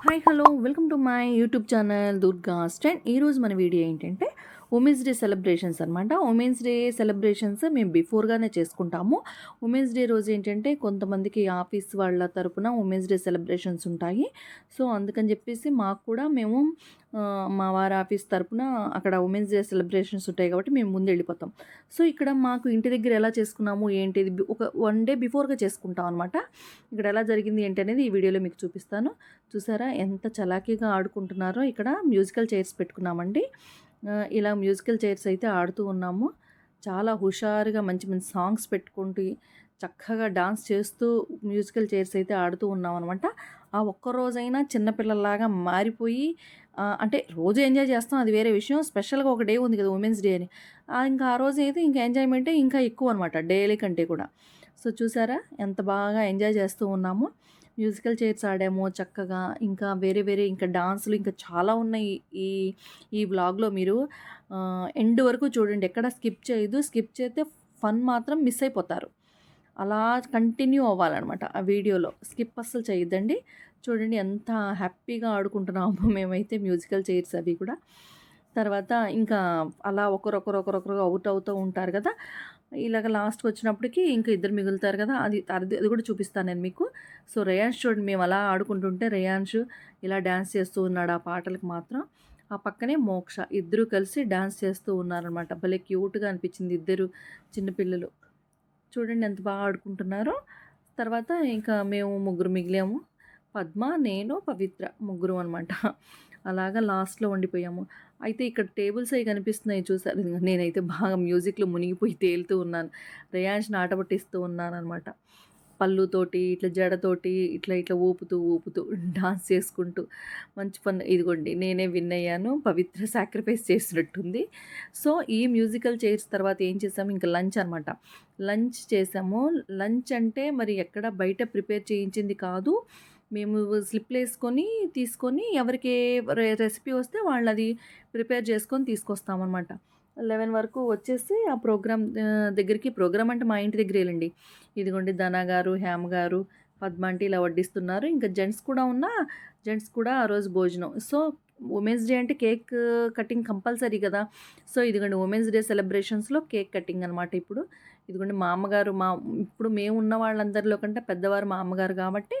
Hi hello welcome to my YouTube channel Durga stand. ఈరోజు మన video ఏంటంటే ఉమెన్స్ డే సెలబ్రేషన్స్ అనమాట. ఉమెన్స్ డే సెలబ్రేషన్స్ మేము బిఫోర్గానే చేసుకుంటాము. ఉమెన్స్ డే రోజు ఏంటంటే కొంతమందికి ఆఫీస్ వాళ్ళ తరపున ఉమెన్స్ డే సెలబ్రేషన్స్ ఉంటాయి. సో అందుకని చెప్పేసి మాకు కూడా మేము మా వారి ఆఫీస్ తరపున అక్కడ ఉమెన్స్ డే సెలబ్రేషన్స్ ఉంటాయి కాబట్టి మేము ముందు వెళ్ళిపోతాం. సో ఇక్కడ మాకు ఇంటి దగ్గర ఎలా చేసుకున్నాము ఏంటిది ఒక 1 డే బిఫోర్గా చేసుకుంటాం అనమాట. ఇక్కడ ఎలా జరిగింది ఏంటి అనేది ఈ వీడియోలో మీకు చూపిస్తాను. చూసారా ఎంత చలాకీగా ఆడుకుంటున్నారో. ఇక్కడ మ్యూజికల్ చైర్స్ పెట్టుకున్నామండి. ఇలా మ్యూజికల్ చైర్స్ అయితే ఆడుతూ ఉన్నాము. చాలా హుషారుగా మంచి మంచి సాంగ్స్ పెట్టుకుంటూ చక్కగా డాన్స్ చేస్తూ మ్యూజికల్ చైర్స్ అయితే ఆడుతూ ఉన్నాం అనమాట. ఆ ఒక్కరోజైనా చిన్నపిల్లల్లాగా మారిపోయి అంటే రోజు ఎంజాయ్ చేస్తాం, అది వేరే విషయం. స్పెషల్గా ఒక డే ఉంది కదా ఉమెన్స్ డే అని, ఇంకా ఆ రోజు అయితే ఇంకా ఎంజాయ్మెంటే ఇంకా ఎక్కువ అనమాట డైలీ కంటే కూడా. సో చూసారా ఎంత బాగా ఎంజాయ్ చేస్తూ ఉన్నాము. మ్యూజికల్ చైర్స్ ఆడాము చక్కగా. ఇంకా వేరే వేరే ఇంకా డాన్సులు ఇంకా చాలా ఉన్నాయి. ఈ ఈ వ్లాగ్లో మీరు ఎండ్ వరకు చూడండి, ఎక్కడ స్కిప్ చేయదు. స్కిప్ చేస్తే ఫన్ మాత్రం మిస్ అయిపోతారు. అలా కంటిన్యూ అవ్వాలన్నమాట ఆ వీడియోలో. స్కిప్ అస్సలు చేయొద్దండి. చూడండి ఎంత హ్యాపీగా ఆడుకుంటున్నామో మేమైతే మ్యూజికల్ చైర్స్ అవి కూడా. తర్వాత ఇంకా అలా ఒకరొకరు అవుట్ అవుతూ ఉంటారు కదా. ఇలాగ లాస్ట్కి వచ్చినప్పటికి ఇంకా ఇద్దరు మిగులుతారు కదా, అది అది అది కూడా చూపిస్తాను నేను మీకు. సో రేయాన్ష్ చూడండి, మేము అలా ఆడుకుంటుంటే రేయాన్ష్ ఇలా డ్యాన్స్ చేస్తూ ఉన్నాడు ఆ పాటలకు మాత్రం. ఆ పక్కనే మోక్ష ఇద్దరు కలిసి డ్యాన్స్ చేస్తూ ఉన్నారనమాట. భలే క్యూట్గా అనిపించింది ఇద్దరు చిన్నపిల్లలు. చూడండి ఎంత బాగా ఆడుకుంటున్నారో. తర్వాత ఇంకా మేము ముగ్గురు మిగిలాము. పద్మ, నేను, పవిత్ర ముగ్గురు అనమాట. అలాగా లాస్ట్‌లో ఉండిపోయాము. అయితే ఇక్కడ టేబుల్స్ అయి కనిపిస్తున్నాయి చూసారు. నేనైతే బాగా మ్యూజిక్‌లో మునిగిపోయి తేలుతూ ఉన్నాను. రేయాన్ష్‌ని ఆట పట్టిస్తూ ఉన్నాననమాట. పళ్ళుతోటి, ఇట్లా జడతోటి ఇట్లా ఇట్లా ఊపుతూ, ఊపుతూ డాన్స్ చేసుకుంటూ మంచి ఫన్. ఇదిగోండి నేనే విన్ అయ్యాను. పవిత్ర సాక్రిఫైస్ చేసినట్టుంది. సో ఈ మ్యూజికల్ చైర్స్ తర్వాత ఏం చేసాము, ఇంకా లంచ్ అనమాట. లంచ్ చేసాము. లంచ్ అంటే మరి ఎక్కడ బయట ప్రిపేర్ చేయించింది కాదు. మేము స్లిప్‌లేసుకొని తీసుకొని ఎవరికి రెసిపీ వస్తే వాళ్ళది ప్రిపేర్ చేసుకొని తీసుకొస్తామనమాట. 11 వరకు వచ్చేసి ఆ ప్రోగ్రామ్ దగ్గరికి. ప్రోగ్రామ్ అంటే మా ఇంటి దగ్గరేలెండి. ఇదిగోండి ధన గారు, హేమ గారు, పద్మ ఆంటీ ఇలా వడ్డిస్తున్నారు. ఇంకా జెంట్స్ కూడా ఆ రోజు భోజనం. సో ఉమెన్స్ డే అంటే కేక్ కటింగ్ కంపల్సరీ కదా. సో ఇదిగోండి ఉమెన్స్ డే సెలబ్రేషన్స్‌లో కేక్ కటింగ్ అనమాట ఇప్పుడు. ఇదిగోండి మా అమ్మగారు, ఇప్పుడు మేము ఉన్న వాళ్ళందరిలో కంటే పెద్దవారు మా అమ్మగారు కాబట్టి,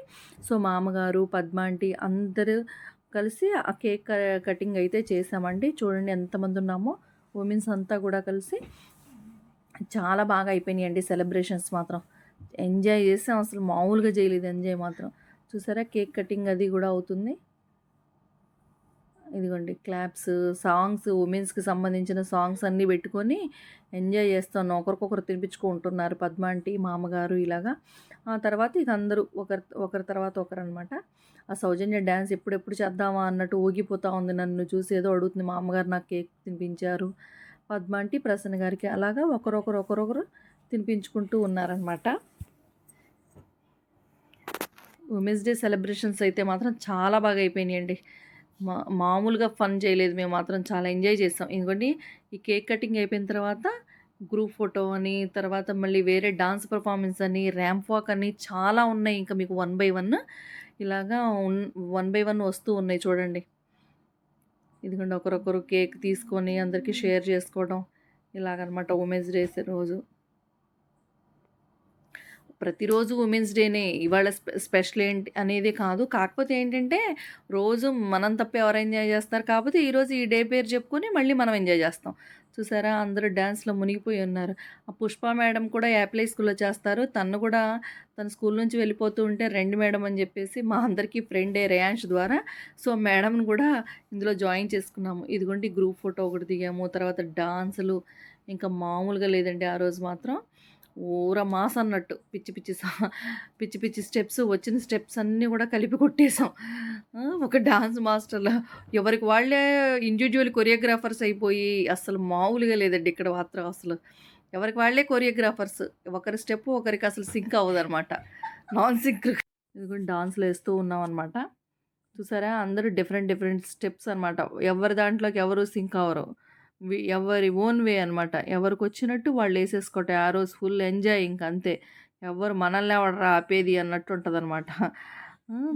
సో మా అమ్మగారు, పద్మ ఆంటీ అందరూ కలిసి ఆ కేక్ కటింగ్ అయితే చేసామండి. చూడండి ఎంతమంది ఉన్నామో ఉమెన్స్ అంతా కూడా కలిసి. చాలా బాగా అయిపోయినాయండి సెలబ్రేషన్స్ మాత్రం. ఎంజాయ్ చేసాం, అసలు మామూలుగా చేయలేదు ఎంజాయ్ మాత్రం. చూసారా కేక్ కటింగ్ అది కూడా అవుతుంది. ఇదిగోండి క్లాప్స్, సాంగ్స్, ఉమెన్స్‌కి సంబంధించిన సాంగ్స్ అన్నీ పెట్టుకొని ఎంజాయ్ చేస్తాను. ఒకరికొకరు తినిపించుకుంటున్నారు పద్మ ఆంటీ, మామగారు ఇలాగా. ఆ తర్వాత ఇక అందరూ ఒకరి తర్వాత ఒకరనమాట. ఆ సౌజన్య డ్యాన్స్ ఎప్పుడెప్పుడు చేద్దామా అన్నట్టు ఊగిపోతా ఉంది. నన్ను చూసి ఏదో అడుగుతుంది. మా అమ్మగారు నాకు కేక్ తినిపించారు. పద్మ ఆంటీ, ప్రసన్న గారికి అలాగా ఒకరొకరు తినిపించుకుంటూ ఉన్నారనమాట. ఉమెన్స్ డే సెలబ్రేషన్స్ అయితే మాత్రం చాలా బాగా అయిపోయినాయండి. మామూలుగా ఫన్ చేయలేదు మేము మాత్రం. చాలా ఎంజాయ్ చేసాం. ఇంకోండి ఈ కేక్ కటింగ్ అయిపోయిన తర్వాత గ్రూప్ ఫోటో అని, తర్వాత మళ్ళీ వేరే డాన్స్ పర్ఫార్మెన్స్ అని, ర్యాంప్ వాక్ అని చాలా ఉన్నాయి. ఇంకా మీకు 1 బై 1 ఇలాగా 1 బై 1 వస్తూ ఉన్నాయి చూడండి. ఇదిగోండి ఒకరొకరు కేక్ తీసుకొని అందరికీ షేర్ చేసుకోవడం ఇలాగనమాట ఉమెన్స్ డేస్ రోజు. ప్రతిరోజు ఉమెన్స్ డేనే ఇవాళ స్పెషల్ ఏంటి అనేది కాదు. కాకపోతే ఏంటంటే రోజు మనం తప్ప ఎవరు ఎంజాయ్ చేస్తారు. కాకపోతే ఈరోజు ఈ డే పేరు చెప్పుకొని మళ్ళీ మనం ఎంజాయ్ చేస్తాం. చూసారా అందరూ డ్యాన్స్‌లో మునిగిపోయి ఉన్నారు. ఆ పుష్ప మేడం కూడా యాప్లై స్కూల్‌లో చేస్తారు. తను కూడా తన స్కూల్ నుంచి వెళ్ళిపోతూ ఉంటే రండి మేడం అని చెప్పేసి మా అందరికీ ఫ్రెండే రేయాన్ష్ ద్వారా. సో మేడంని కూడా ఇందులో జాయిన్ చేసుకున్నాము. ఇదిగోండి గ్రూప్ ఫోటో ఒకటి దిగాము. తర్వాత డాన్సులు ఇంకా మామూలుగా లేదండి ఆ రోజు మాత్రం. ఊర మాస్ అన్నట్టు పిచ్చి పిచ్చి స్టెప్స్, వచ్చిన స్టెప్స్ అన్నీ కూడా కలిపి కొట్టేసాం. ఒక డాన్స్ మాస్టర్‌లా ఎవరికి వాళ్ళే ఇండివిడ్యువల్ కొరియోగ్రాఫర్స్ అయిపోయి అసలు మామూలుగా లేదండి ఇక్కడ మాత్రం అసలు. ఎవరికి వాళ్ళే కొరియోగ్రాఫర్స్. ఒకరి స్టెప్ ఒకరికి అసలు సింక్ అవ్వదనమాట. Non sync. ఇదిగోండి డాన్స్‌లు ఏస్తూ ఉన్నామనమాట. చూసారా అందరూ డిఫరెంట్ స్టెప్స్ అనమాట. ఎవరి దాంట్లోకి ఎవరు సింక్ అవ్వరు. ఎవరి ఓన్ వే అనమాట. ఎవరికొచ్చినట్టు వాళ్ళేసేసుకోవటం. ఆ రోజు ఫుల్ ఎంజాయ్ ఇంకంతే. ఎవ్వరు మనల్ని ఎవడురా ఆపేది అన్నట్టు ఉంటదనమాట.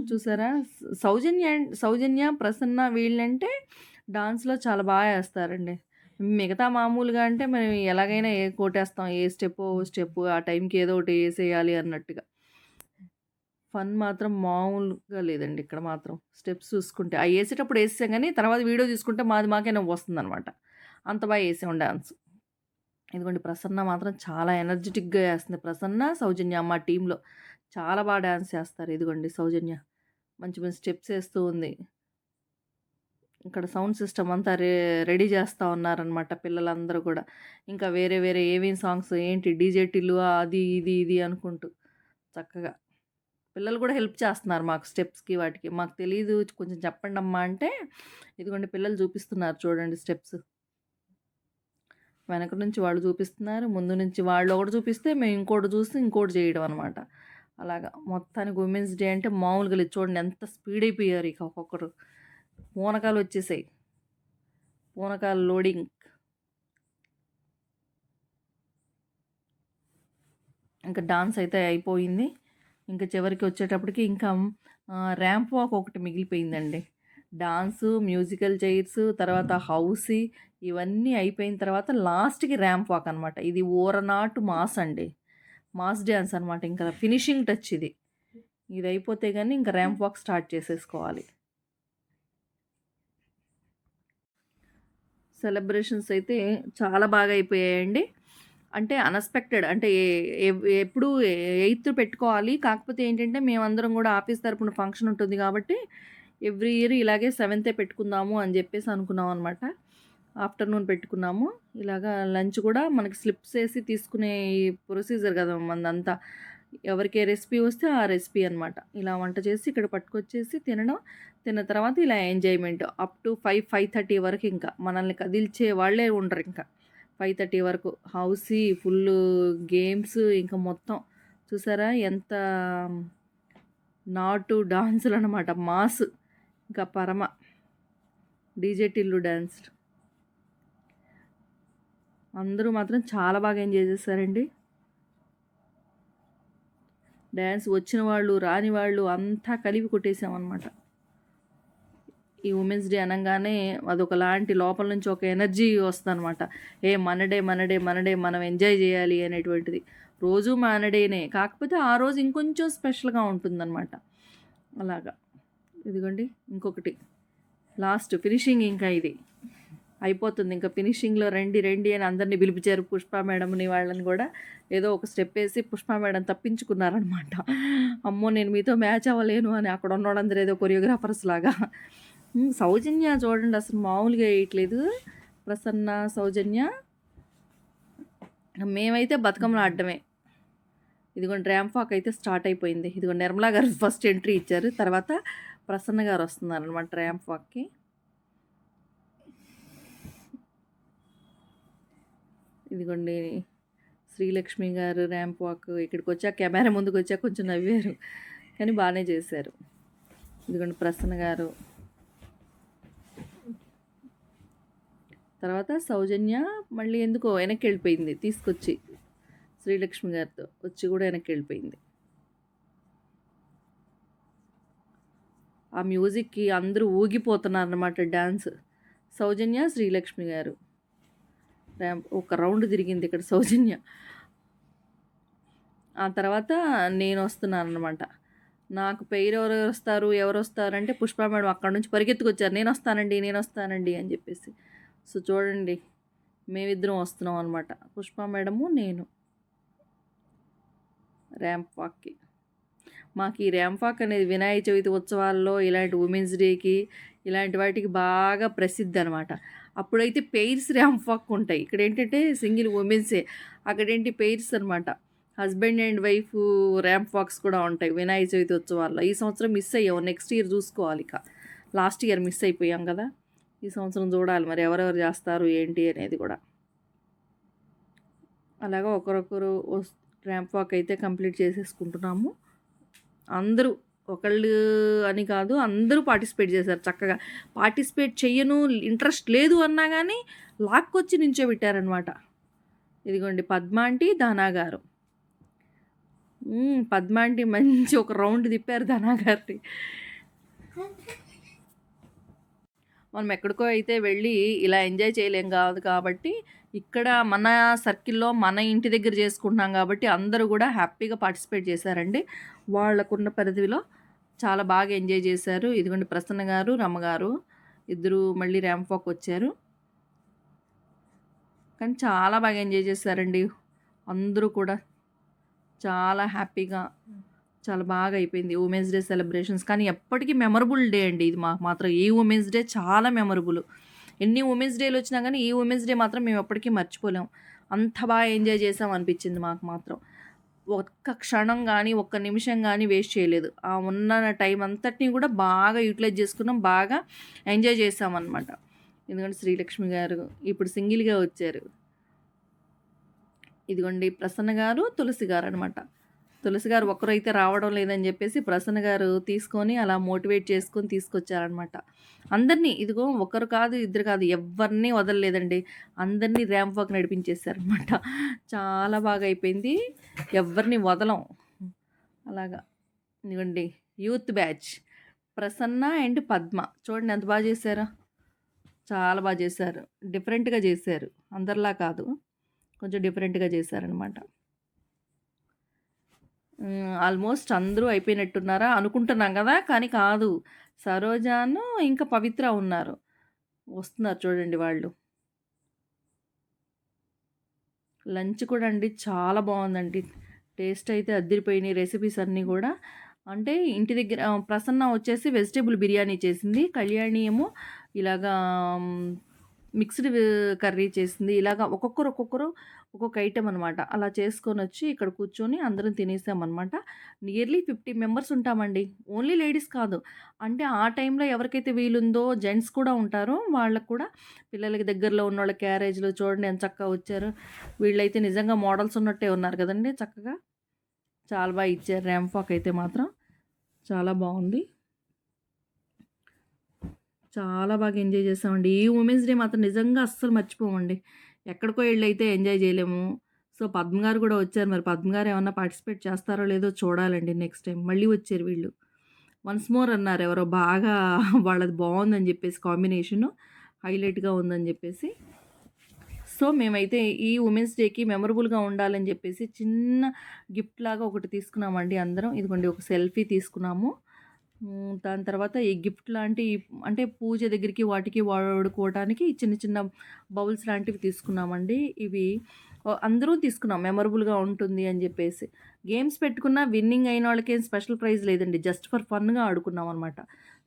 చూసారా? సౌజన్య, ప్రసన్న వీళ్ళంటే డాన్స్‌లో చాలా ఏస్తారండి. మిగతా మామూలుగా అంటే మనం ఎలాగైనా కొట్టేస్తాం. ఏ స్టెప్పు ఆ టైంకి ఏదో ఒకటి ఏసేయాలి అన్నట్టుగా. ఫన్ మాత్రం మామూలుగా లేదండి ఇక్కడ మాత్రం. స్టెప్స్ చూసుకుంటే ఏసేటప్పుడు ఏసేసాం గానీ, తర్వాత వీడియో తీసుకుంటే మాది మాకే నవ్వొస్తుందనమాట. అంత ఏసాం డాన్స్. ఇదిగోండి ప్రసన్న మాత్రం చాలా ఎనర్జిటిక్‌గా ఏస్తుంది. ప్రసన్న, సౌజన్య మా టీమ్‌లో చాలా డాన్స్ చేస్తారు. ఇదిగోండి సౌజన్య. మంచి మంచి స్టెప్స్ ఏస్తూ ఉంది. ఇక్కడ సౌండ్ సిస్టమ్ అంతా రెడీ చేస్తా ఉన్నారనమాట పిల్లలందరూ కూడా. ఇంకా వేరే వేరే ఏమేం సాంగ్స్ ఏంటి డీజే టిల్లు అది ఇది అనుకుంటూ చక్కగా. పిల్లలు కూడా హెల్ప్ చేస్తున్నారు మాకు స్టెప్స్‌కి వాటికి. మాకు తెలీదు కొంచెం చెప్పండమ్మా అంటే, ఇదిగోండి పిల్లలు చూపిస్తున్నారు చూడండి స్టెప్స్. వెనక నుంచి వాళ్ళు చూపిస్తున్నారు. ముందు నుంచి వాళ్ళు ఒకటి చూపిస్తే మేము ఇంకోటి చూసి ఇంకోటి చేయడం అనమాట. అలాగా మొత్తానికి ఉమెన్స్ డే అంటే మామూలుగా లేదు. చూడండి ఎంత స్పీడ్ అయిపోయారు ఇక ఒక్కొక్కరు. పూనకాలు వచ్చేసాయి. పూనకాలు లోడింగ్. ఇంకా డాన్స్ అయితే అయిపోయింది. ఇంకా చివరికి వచ్చేటప్పటికి ఇంకా ర్యాంప్ వాక్ ఒకటి మిగిలిపోయిందండి. డాన్సు, మ్యూజికల్ చైర్స్, తర్వాత హౌసీ ఇవన్నీ అయిపోయిన తర్వాత లాస్ట్‌కి ర్యాంప్ వాక్ అనమాట. ఇది ఓరనాటు మాస్ అండి. మాస్ డాన్స్ అనమాట. ఇంకా ఫినిషింగ్ టచ్ ఇది. ఇది అయిపోతే గానీ ఇంకా ర్యాంప్ వాక్ స్టార్ట్ చేసేసుకోవాలి. సెలబ్రేషన్స్ అయితే చాలా బాగా అయిపోయాయండి. అంటే అన్‌ఎక్స్‌పెక్టెడ్ అంటే ఎప్పుడు ఎయిత్ పెట్టుకోవాలి. కాకపోతే ఏంటంటే మేమందరం గూడా ఆఫీస్ తరపున ఫంక్షన్ ఉంటుంది గాబట్టి ఎవ్రీ ఇయర్ ఇలాగే సెవెంతే పెట్టుకుందాము అని జెప్పేసి అనుకున్నాం అనమాట. ఆఫ్టర్‌నూన్ పెట్టుకున్నాము. ఇలాగా లంచ్ కూడా మనకి స్లిప్స్ ఏసి తీసుకునే ప్రొసీజర్ గదా! మనదంతా. ఎవరికి ఏ రెసిపీ వస్తే ఆ రెసిపీ అనమాట. ఇలా వంట చేసి ఇక్కడ పట్టుకొచ్చేసి తినడం. తిన్న తర్వాత ఇలా ఎంజాయ్‌మెంట్ అప్ టు 5:30 వరకు ఇంకా మనల్ని కదిల్చే వాళ్ళే ఉండరింక. 5:30 వరకు హౌసీ ఫుల్లు గేమ్స్ ఇంకా మొత్తం చూసారా ఎంత నాటు డాన్సులనమాట. మాస్ ఇంకా పరమ డీజే టిల్లు డాన్స్. అందరూ మాత్రం చాలా బాగా ఎంజాయ్ చేశారండి. డ్యాన్స్ వచ్చిన వాళ్ళు రాని వాళ్ళు అంతా కలిపి కొట్టేసామన్నమాట. ఈ ఉమెన్స్ డే అనంగానే అదొకలాంటి లోపల నుంచి ఒక ఎనర్జీ వస్తుందన్నమాట. మనడే మనడే మనడే మనం ఎంజాయ్ చేయాలి అనేటువంటిది. రోజు మనడేనే కాకపోతే ఆ రోజు ఇంకొంచెం స్పెషల్గా ఉంటుందన్నమాట. అలాగా ఇదిగోండి ఇంకొకటి లాస్ట్ ఫినిషింగ్ ఇంకా ఇది అయిపోతుంది. ఇంకా ఫినిషింగ్‌లో రండి రండి అని అందరిని పిలిపించారు. పుష్ప మేడంని వాళ్ళని కూడా ఏదో ఒక స్టెప్ వేసి పుష్ప మేడం తప్పించుకున్నారనమాట. అమ్మో నేను మీతో మ్యాచ్ అవ్వలేను అని అక్కడ ఉన్నోళ్ళందరూ ఏదో కొరియోగ్రాఫర్స్ లాగా. సౌజన్య చూడండి అసలు మామూలుగా వేయట్లేదు. ప్రసన్న, సౌజన్య మేమైతే బతుకమ్మలు ఆడడమే. ఇదిగోండి ర్యాంప్ వాక్ అయితే స్టార్ట్ అయిపోయింది. ఇదిగోండి నిర్మలా గారు ఫస్ట్ ఎంట్రీ ఇచ్చారు. తర్వాత ప్రసన్న గారు వస్తున్నారనమాట ర్యాంప్ వాక్కి. ఇదిగోండి శ్రీలక్ష్మి గారు ర్యాంప్ వాక్ ఇక్కడికి వచ్చా కెమెరా ముందుకు వచ్చా కొంచెం నవ్వారు కానీ బాగానే చేశారు. ఇదిగోండి ప్రసన్న గారు, తర్వాత సౌజన్య మళ్ళీ ఎందుకో వెనక్కి వెళ్ళిపోయింది తీసుకొచ్చి శ్రీలక్ష్మి గారితో వచ్చి కూడా వెనక్కి వెళ్ళిపోయింది. ఆ మ్యూజిక్కి అందరూ ఊగిపోతున్నారు అన్నమాట డ్యాన్స్. సౌజన్య, శ్రీలక్ష్మి గారు ఒక రౌండ్ తిరిగింది ఇక్కడ సౌజన్య. ఆ తర్వాత నేను వస్తున్నాను అనమాట. నాకు పేరు ఎవరు వస్తారంటే పుష్ప మేడం అక్కడ నుంచి పరిగెత్తుకొచ్చారు. నేను వస్తానండి అని చెప్పేసి. సో చూడండి మేమిద్దరం వస్తున్నాం అనమాట, పుష్ప మేడము నేను ర్యాంప్ వాక్కి. మాకు ఈ ర్యాంప్ వాక్ అనేది వినాయక చవితి ఉత్సవాల్లో ఇలాంటి ఉమెన్స్ డేకి ఇలాంటి వాటికి బాగా ప్రసిద్ధి అనమాట. అప్పుడైతే పెయిర్స్ ర్యాంప్ వాక్ ఉంటాయి. ఇక్కడ ఏంటంటే సింగిల్ ఉమెన్సే, అక్కడేంటి పెయిర్స్ అనమాట. Husband and wife ramp walks కూడా ఉంటాయి వినాయక చవితి ఉత్సవాల్లో. ఈ సంవత్సరం మిస్ అయ్యాం, నెక్స్ట్ ఇయర్ చూసుకోవాలి. ఇక లాస్ట్ ఇయర్ మిస్ అయిపోయాం కదా, ఈ సంవత్సరం చూడాలి మరి ఎవరెవరు చేస్తారు ఏంటి అనేది కూడా. అలాగా ఒకరొకరు ర్యాంప్ వాక్ అయితే కంప్లీట్ చేసేసుకుంటున్నాము. అందరూ ఒకళ్ళు అని కాదు, అందరూ పార్టిసిపేట్ చేశారు చక్కగా. పార్టిసిపేట్ చెయ్యను ఇంట్రెస్ట్ లేదు అన్నా కానీ లాక్కొచ్చి నించోబెట్టారనమాట. ఇదిగోండి పద్మ ఆంటీ, దానా గారు పద్మ ఆంటీ మంచి ఒక రౌండ్ తిప్పారు ధనా గారిని. మనం ఎక్కడికో అయితే వెళ్ళి ఇలా ఎంజాయ్ చేయలేం కాదు కాబట్టి ఇక్కడ మన సర్కిల్లో మన ఇంటి దగ్గర చేసుకుంటున్నాం కాబట్టి అందరూ కూడా హ్యాపీగా పార్టిసిపేట్ చేశారండి. వాళ్ళకున్న పరిధిలో చాలా బాగా ఎంజాయ్ చేశారు. ఇదిగోండి ప్రసన్న గారు, రమ్మగారు ఇద్దరు మళ్ళీ ర్యాంప్ వాక్ వచ్చారు. కానీ చాలా బాగా ఎంజాయ్ చేశారండి అందరూ కూడా. చాలా హ్యాపీగా చాలా బాగా అయిపోయింది ఉమెన్స్ డే సెలబ్రేషన్స్. కానీ ఎప్పటికీ మెమరబుల్ డే అండి ఇది మాకు మాత్రం. ఈ ఉమెన్స్ డే చాలా మెమరబుల్. ఎన్ని ఉమెన్స్ డేలు వచ్చినా కానీ ఈ ఉమెన్స్ డే మాత్రం మేము ఎప్పటికీ మర్చిపోలేం. అంత బాగా ఎంజాయ్ చేసాం అనిపించింది మాకు మాత్రం. ఒక్క క్షణం కానీ ఒక్క నిమిషం కానీ వేస్ట్ చేయలేదు. ఆ ఉన్న టైం అంతటిని కూడా బాగా యూటిలైజ్ చేసుకున్నాం, బాగా ఎంజాయ్ చేసామన్నమాట. ఎందుకంటే శ్రీలక్ష్మి గారు ఇప్పుడు సింగిల్గా వచ్చారు. ఇదిగోండి ప్రసన్న గారు, తులసి గారు అనమాట. తులసి గారు ఒక్కరైతే రావడం లేదని చెప్పేసి ప్రసన్న గారు తీసుకొని అలా మోటివేట్ చేసుకొని తీసుకొచ్చారనమాట అందరినీ. ఇదిగో ఒకరు కాదు ఇద్దరు కాదు ఎవరిని వదలలేదండి, అందరినీ ర్యాంప్ వాక్ నడిపించేశారనమాట. చాలా బాగా అయిపోయింది, ఎవరిని వదలం అలాగా. ఇదిగోండి youth batch Prasanna and Padma చూడండి ఎంత బాగా చేశారో. చాలా బాగా చేశారు, డిఫరెంట్గా చేశారు, అందరిలా కాదు కొంచెం డిఫరెంట్గా చేశారనమాట. ఆల్మోస్ట్ అందరూ అయిపోయినట్టున్నారా అనుకుంటున్నాం కదా, కానీ కాదు. సరోజాను ఇంకా పవిత్ర ఉన్నారు, వస్తున్నారు చూడండి వాళ్ళు. లంచ్ కూడా అండి చాలా బాగుందండి, టేస్ట్ అయితే అద్దరిపోయినాయి రెసిపీస్ అన్నీ కూడా. అంటే ఇంటి దగ్గర ప్రసన్న వచ్చేసి వెజిటేబుల్ బిర్యానీ చేసింది, కళ్యాణి ఏమో ఇలాగా మిక్స్డ్ కర్రీ చేసింది. ఇలాగా ఒక్కొక్కరు ఒక్కొక్క ఐటెం అనమాట. అలా చేసుకొని వచ్చి ఇక్కడ కూర్చొని అందరం తినేసామన్నమాట. నియర్లీ 50 మెంబర్స్ ఉంటామండి, ఓన్లీ లేడీస్ కాదు. అంటే ఆ టైంలో ఎవరికైతే వీలుందో జెంట్స్ కూడా ఉంటారు, వాళ్ళకు కూడా పిల్లలకి దగ్గరలో ఉన్న వాళ్ళ క్యారేజ్లో చూడండి ఎంత చక్కగా వచ్చారు. వీళ్ళైతే నిజంగా మోడల్స్ ఉన్నట్టే ఉన్నారు కదండి, చక్కగా చాలా బాగా ఇచ్చారు. ర్యాంప్ వాక్ అయితే మాత్రం చాలా బాగుంది, చాలా బాగా ఎంజాయ్ చేసామండి. ఈ ఉమెన్స్ డే మాత్రం నిజంగా అస్సలు మర్చిపోమండి, ఎక్కడికో వెళ్ళి అయితే ఎంజాయ్ చేయలేము. సో పద్మ గారు కూడా వచ్చారు, మరి పద్మ గారు ఏమన్నా పార్టిసిపేట్ చేస్తారో లేదో చూడాలండి నెక్స్ట్ టైం. మళ్ళీ వచ్చారు వీళ్ళు, వన్స్ మోర్ అన్నారు ఎవరో, బాగా వాళ్ళది బాగుందని చెప్పేసి కాంబినేషను హైలైట్గా ఉందని చెప్పేసి. సో మేమైతే ఈ ఉమెన్స్ డేకి మెమరబుల్గా ఉండాలని చెప్పేసి చిన్న గిఫ్ట్ లాగా ఒకటి తీసుకున్నామండి అందరం. ఇదిగోండి ఒక సెల్ఫీ తీసుకున్నాము. దాని తర్వాత ఈ గిఫ్ట్ లాంటి అంటే పూజ దగ్గరికి వాటికి వాడుకోవడానికి చిన్న చిన్న బౌల్స్ లాంటివి తీసుకున్నామండి. ఇవి అందరూ తీసుకున్నాం, మెమరబుల్గా ఉంటుంది అని చెప్పేసి. గేమ్స్ పెట్టుకున్న విన్నింగ్ అయిన వాళ్ళకి ఏం స్పెషల్ ప్రైజ్ లేదండి, జస్ట్ ఫర్ ఫన్గా ఆడుకున్నాం అనమాట.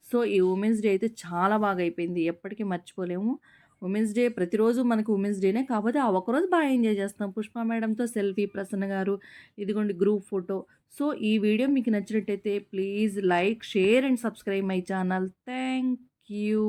సో ఈ ఉమెన్స్ డే అయితే చాలా బాగా అయిపోయింది, ఎప్పటికీ మర్చిపోలేము. ఉమెన్స్ డే ప్రతిరోజు మనకు ఉమెన్స్ డేనే, కాకపోతే ఆ ఒక్కరోజు బాగా ఎంజాయ్ చేస్తాం. పుష్ప మేడంతో సెల్ఫీ, ప్రసన్న గారు ఇదిగోండి గ్రూప్ ఫోటో. సో ఈ వీడియో మీకు నచ్చినట్టయితే please like, share and subscribe my channel. Thank you.